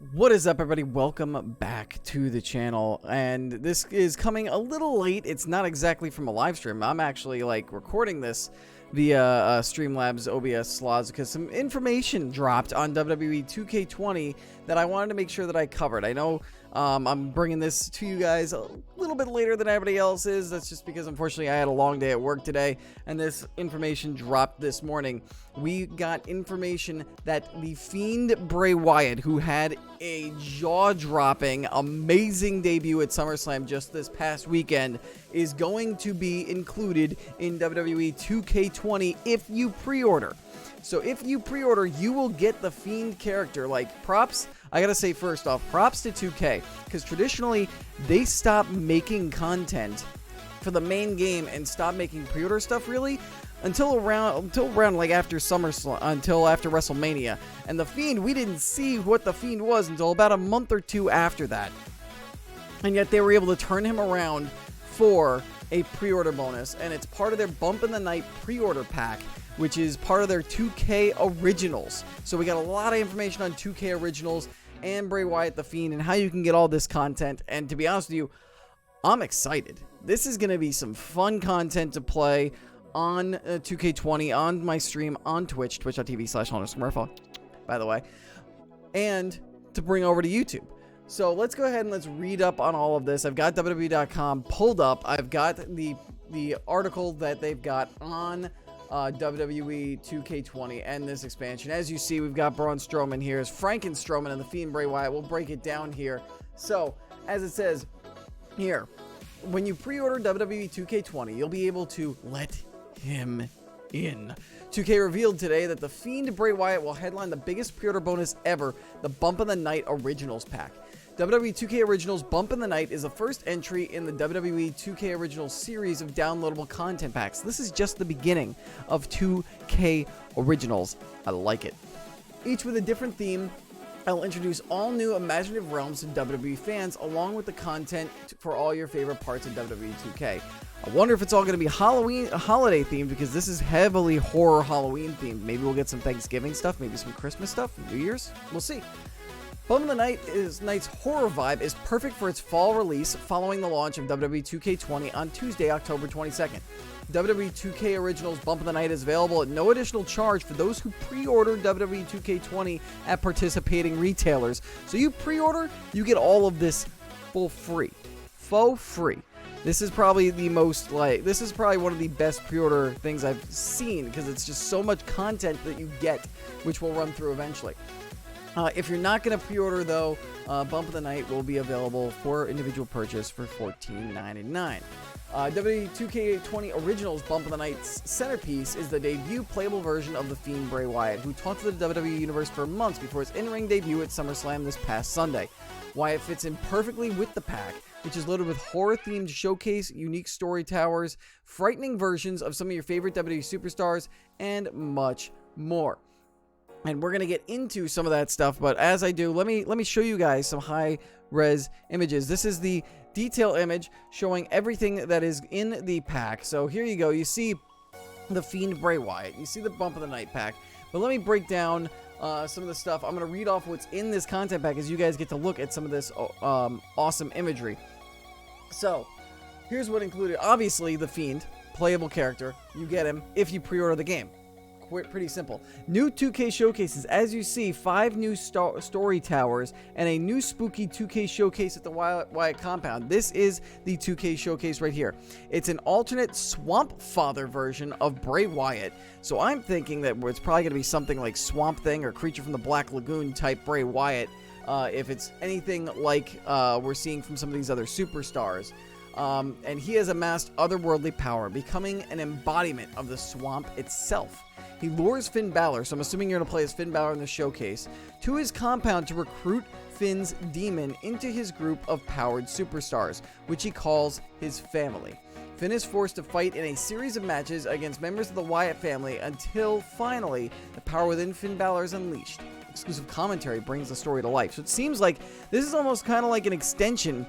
What is up, everybody? Welcome back to the channel, and this is coming a little late. It's not exactly from a live stream. I'm actually recording this via Streamlabs OBS slots because some information dropped on WWE 2K20 that I wanted to make sure that I covered. I know I'm bringing this to you guys a little bit later than everybody else is. That's just because unfortunately I had a long day at work today, and this information dropped this morning. We got information that the Fiend Bray Wyatt, who had a jaw-dropping, amazing debut at SummerSlam just this past weekend, is going to be included in WWE 2K20 if you pre-order. So if you pre-order, you will get the Fiend character. Props, I gotta say first off, props to 2K, because traditionally they stopped making content for the main game and stopped making pre-order stuff really until around after SummerSlam, until after WrestleMania. And the Fiend, we didn't see what the Fiend was until about a month or two after that. And yet they were able to turn him around for a pre-order bonus, and it's part of their Bump in the Night pre-order pack, which is part of their 2K Originals. So we got a lot of information on 2K Originals and Bray Wyatt the Fiend and how you can get all this content. And to be honest with you, I'm excited. This is going to be some fun content to play on 2K20, on my stream, on Twitch, twitch.tv/Murpho, by the way, and to bring over to YouTube. So let's go ahead and let's read up on all of this. I've got WWE.com pulled up. I've got the article that they've got on WWE 2K20 and this expansion. As you see, we've got Braun Strowman here, Franken Strowman, and the Fiend Bray Wyatt. We'll break it down here. So, as it says here, when you pre-order WWE 2K20, you'll be able to let him in. 2K revealed today that the Fiend Bray Wyatt will headline the biggest pre-order bonus ever, the Bump in the Night Originals pack. WWE 2K Originals Bump in the Night is the first entry in the WWE 2K Originals series of downloadable content packs. This is just the beginning of 2K Originals. I like it. Each with a different theme, I'll introduce all new imaginative realms to WWE fans, along with the content for all your favorite parts of WWE 2K. I wonder if it's all going to be holiday themed, because this is heavily horror Halloween themed. Maybe we'll get some Thanksgiving stuff, maybe some Christmas stuff, New Year's. We'll see. Bump in the Night's horror vibe is perfect for its fall release following the launch of WWE 2K20 on Tuesday, October 22nd. WWE 2K Originals Bump in the Night is available at no additional charge for those who pre-order WWE 2K20 at participating retailers. So you pre-order, you get all of this for free. Faux free. This is probably this is probably one of the best pre-order things I've seen, because it's just so much content that you get, which we'll run through eventually. If you're not going to pre-order, though, Bump of the Night will be available for individual purchase for $14.99. WWE 2K20 Originals Bump of the Night's centerpiece is the debut playable version of the Fiend Bray Wyatt, who talked to the WWE Universe for months before his in-ring debut at SummerSlam this past Sunday. Wyatt fits in perfectly with the pack, which is loaded with horror-themed showcase, unique story towers, frightening versions of some of your favorite WWE superstars, and much more. And we're going to get into some of that stuff, but as I do, let me show you guys some high-res images. This is the detail image showing everything that is in the pack. So here you go. You see the Fiend Bray Wyatt. You see the Bump of the Night pack. But let me break down some of the stuff. I'm going to read off what's in this content pack as you guys get to look at some of this awesome imagery. So here's what included. Obviously, the Fiend, playable character. You get him if you pre-order the game. Pretty simple. New 2K showcases. As you see, 5 new story towers and a new spooky 2K showcase at the Wyatt compound. This is the 2K showcase right here. It's an alternate Swamp Father version of Bray Wyatt. So I'm thinking that it's probably going to be something like Swamp Thing or Creature from the Black Lagoon type Bray Wyatt. If it's anything like we're seeing from some of these other superstars. And he has amassed otherworldly power, becoming an embodiment of the swamp itself. He lures Finn Balor, so I'm assuming you're going to play as Finn Balor in the showcase, to his compound to recruit Finn's demon into his group of powered superstars, which he calls his family. Finn is forced to fight in a series of matches against members of the Wyatt family until, finally, the power within Finn Balor is unleashed. Exclusive commentary brings the story to life. So it seems like this is almost kind of like an extension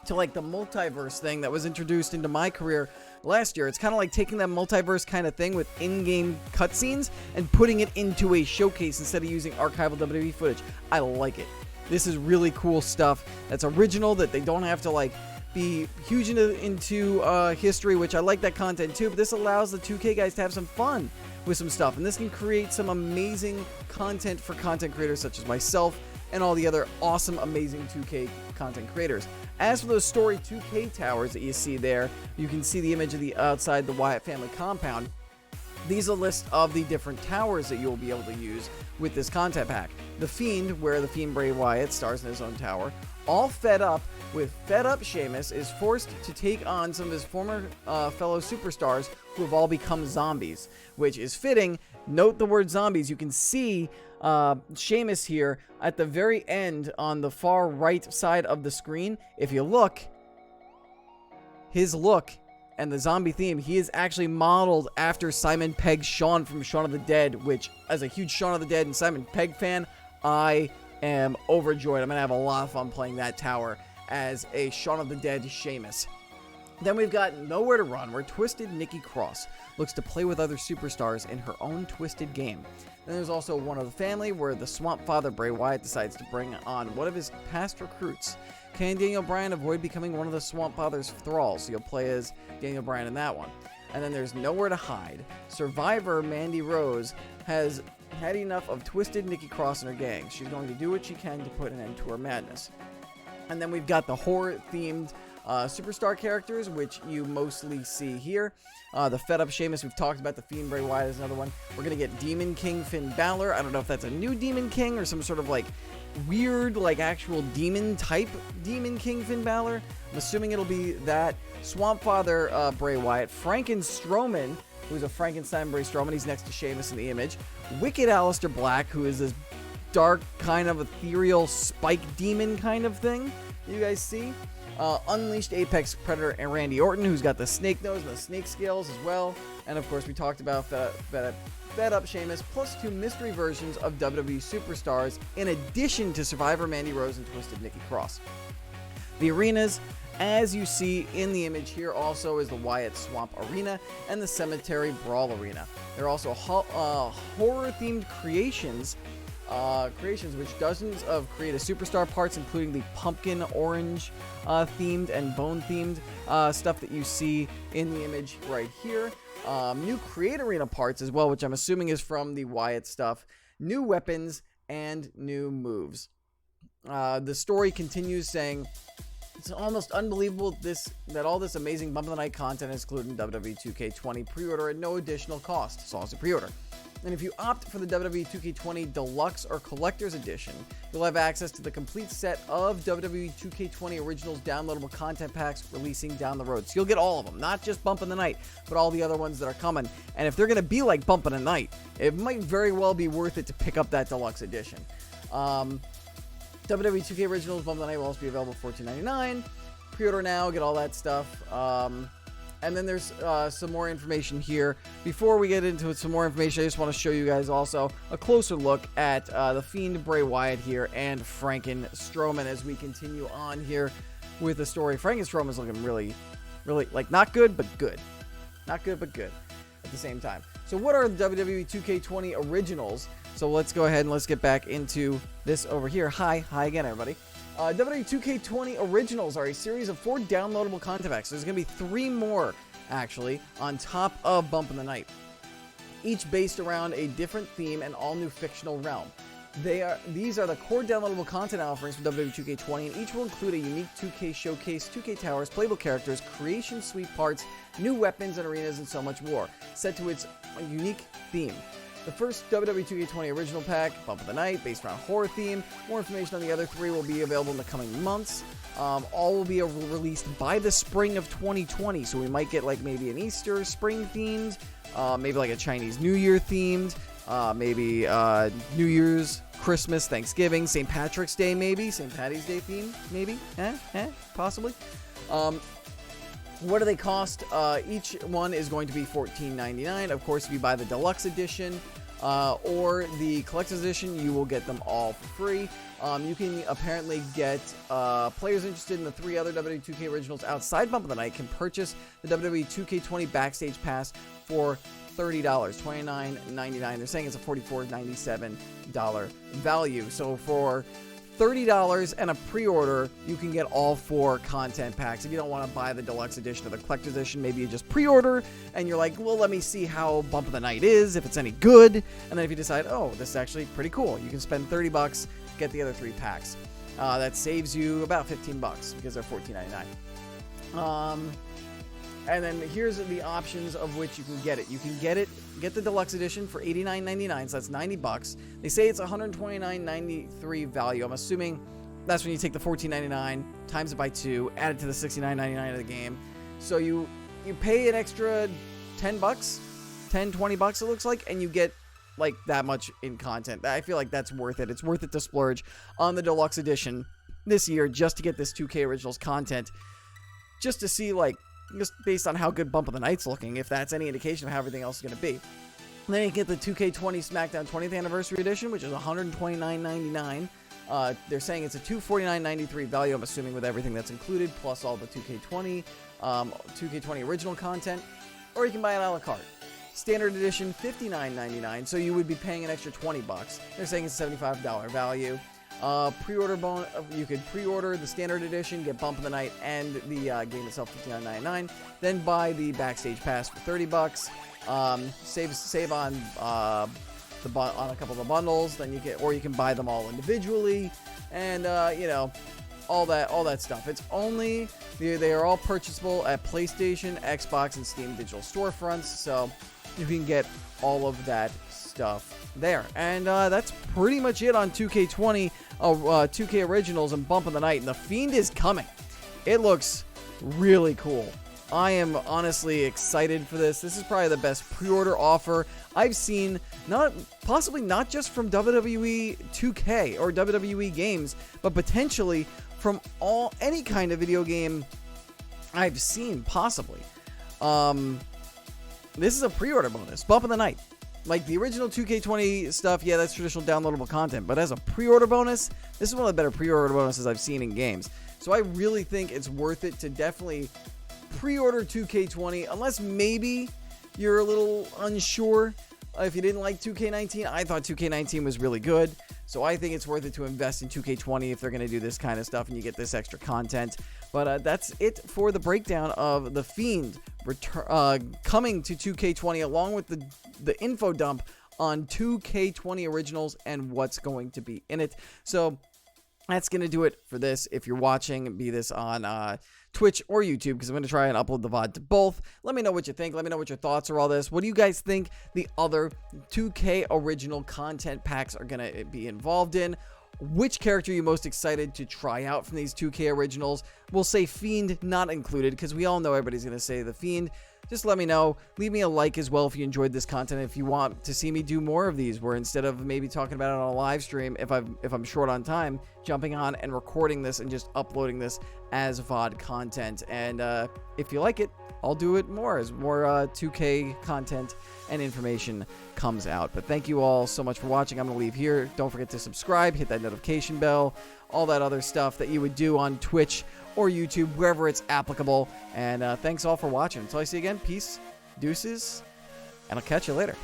to the multiverse thing that was introduced into my career last year. It's kind of like taking that multiverse kind of thing with in-game cutscenes and putting it into a showcase instead of using archival WWE footage. I like it. This is really cool stuff that's original, that they don't have to like be huge into history, which I like that content too, but this allows the 2K guys to have some fun with some stuff, and this can create some amazing content for content creators such as myself and all the other awesome, amazing 2K content creators. As for those story 2K towers that you see there, you can see the image of the outside the Wyatt family compound. These are a list of the different towers that you'll be able to use with this content pack. The Fiend, where the Fiend Bray Wyatt stars in his own tower, all fed up with fed up Sheamus, is forced to take on some of his former fellow superstars who have all become zombies, which is fitting. Note the word zombies. You can see Sheamus here at the very end on the far right side of the screen. If you look, his look and the zombie theme, he is actually modeled after Simon Pegg's Shaun from Shaun of the Dead, which, as a huge Shaun of the Dead and Simon Pegg fan, I am overjoyed. I'm going to have a lot of fun playing that tower as a Shaun of the Dead Sheamus. Then we've got Nowhere to Run, where Twisted Nikki Cross looks to play with other superstars in her own twisted game. Then there's also One of the Family, where the Swamp Father Bray Wyatt decides to bring on one of his past recruits. Can Daniel Bryan avoid becoming one of the Swamp Father's thralls? So you'll play as Daniel Bryan in that one. And then there's Nowhere to Hide. Survivor Mandy Rose has had enough of Twisted Nikki Cross and her gang. She's going to do what she can to put an end to her madness. And then we've got the horror-themed superstar characters, which you mostly see here. The Fed Up Sheamus, we've talked about. The Fiend Bray Wyatt is another one. We're going to get Demon King Finn Balor. I don't know if that's a new Demon King or some sort of like weird, like actual demon type Demon King Finn Balor. I'm assuming it'll be that. Swamp Father Bray Wyatt. Franken Strowman, who's a Frankenstein Bray Strowman. He's next to Sheamus in the image. Wicked Aleister Black, who is this dark kind of ethereal spike demon kind of thing you guys see. Unleashed Apex Predator and Randy Orton, who's got the snake nose and the snake scales as well. And of course, we talked about Fed Up Sheamus, plus 2 mystery versions of WWE superstars, in addition to Survivor Mandy Rose and Twisted Nikki Cross. The arenas, as you see in the image here, also is the Wyatt Swamp Arena and the Cemetery Brawl Arena. There are also horror-themed creations, which dozens of create a superstar parts, including the pumpkin orange themed and bone themed stuff that you see in the image right here. New create arena parts as well, which I'm assuming is from the Wyatt stuff. New weapons and new moves. The story continues saying, it's almost unbelievable that all this amazing Bump of the Night content is included in WWE 2K20 pre-order at no additional cost, as long as you pre-order. And if you opt for the WWE 2K20 Deluxe or Collector's Edition, you'll have access to the complete set of WWE 2K20 Originals downloadable content packs releasing down the road. So you'll get all of them, not just Bump in the Night, but all the other ones that are coming. And if they're going to be like Bump in the Night, it might very well be worth it to pick up that Deluxe Edition. WWE 2K Originals Bump in the Night will also be available for $14.99. Pre-order now, get all that stuff. And then there's some more information here. Before we get into some more information, I just want to show you guys also a closer look at the Fiend Bray Wyatt here and Franken Strowman as we continue on here with the story. Franken Strowman is looking really, like, not good, but good. Not good, but good at the same time. So what are the WWE 2K20 Originals? So let's go ahead and let's get back into this over here. Hi again, everybody. WWE 2K20 Originals are a series of 4 downloadable content packs. There's going to be 3 more, actually, on top of Bump in the Night, each based around a different theme and all-new fictional realm. These are the core downloadable content offerings for WWE 2K20, and each will include a unique 2K showcase, 2K towers, playable characters, creation suite parts, new weapons and arenas, and so much more, set to its unique theme. The first WWE 2K20 Original Pack, Bump of the Night, based around horror theme. More information on the other 3 will be available in the coming months. All will be released by the spring of 2020, so we might get like maybe an Easter spring themed, maybe like a Chinese New Year themed, maybe New Year's, Christmas, Thanksgiving, St. Patrick's Day maybe, St. Patty's Day themed maybe, possibly. What do they cost? Each one is going to be $14.99. Of course, if you buy the Deluxe Edition or the Collector's Edition, you will get them all for free. You can apparently get players interested in the 3 other WWE 2K Originals outside Bump of the Night can purchase the WWE 2K20 Backstage Pass for $30, $29.99. They're saying it's a $44.97 value. So for $30 and a pre-order, you can get all 4 content packs. If you don't want to buy the deluxe edition or the collector's edition, maybe you just pre-order and you're like, well, let me see how Bump of the Night is, if it's any good. And then if you decide, oh, this is actually pretty cool, you can spend $30, get the other 3 packs. That saves you about $15 because they're $14.99. And then here's the options of which you can get it. You can get the deluxe edition for $89.99, so that's $90. They say it's $129.93 value. I'm assuming that's when you take the $14.99, times it by 2, add it to the $69.99 of the game. So you pay an extra $10, $20 it looks like, and you get like that much in content. I feel like that's worth it. It's worth it to splurge on the deluxe edition this year just to get this 2K Originals content, just to see, like, just based on how good Bump of the Night's looking, if that's any indication of how everything else is going to be. And then you get the 2K20 SmackDown 20th Anniversary Edition, which is $129.99. They're saying it's a $249.93 value, I'm assuming, with everything that's included, plus all the 2K20 original content. Or you can buy it a la carte. Standard Edition, $59.99, so you would be paying an extra $20. They're saying it's a $75 value. Pre-order bonus, you could pre-order the Standard Edition, get Bump of the Night and the game itself, $59.99. Then buy the Backstage Pass for $30. Save on a couple of the bundles. Then you can buy them all individually, and all that stuff. It's only they are all purchasable at PlayStation, Xbox, and Steam digital storefronts. So you can get all of that stuff there. And that's pretty much it on 2K20, 2K Originals and Bump of the Night. And the Fiend is coming. It looks really cool. I am honestly excited for this. This is probably the best pre-order offer I've seen, possibly not just from WWE 2K or WWE games, but potentially from any kind of video game I've seen, possibly. This is a pre-order bonus. Bump of the Night. Like the original 2K20 stuff, yeah, that's traditional downloadable content. But as a pre-order bonus, this is one of the better pre-order bonuses I've seen in games. So I really think it's worth it to definitely pre-order 2K20, unless maybe you're a little unsure if you didn't like 2K19. I thought 2K19 was really good. So I think it's worth it to invest in 2K20 if they're going to do this kind of stuff and you get this extra content. But that's it for the breakdown of The Fiend coming to 2K20, along with the info dump on 2K20 Originals and what's going to be in it. So that's going to do it for this. If you're watching, be this on Twitch or YouTube, because I'm going to try and upload the VOD to both. Let me know what you think. Let me know what your thoughts are all this. What do you guys think the other 2K Original content packs are going to be involved in? Which character are you most excited to try out from these 2K Originals? We'll say Fiend not included, because we all know everybody's going to say the Fiend. Just let me know. Leave me a like as well if you enjoyed this content. If you want to see me do more of these, where instead of maybe talking about it on a live stream, if I'm short on time, jumping on and recording this and just uploading this as VOD content. And if you like it, I'll do it more as more 2K content and information comes out. But thank you all so much for watching. I'm going to leave here. Don't forget to subscribe, hit that notification bell, all that other stuff that you would do on Twitch or YouTube, wherever it's applicable. And thanks all for watching. Until I see you again, peace, deuces, and I'll catch you later.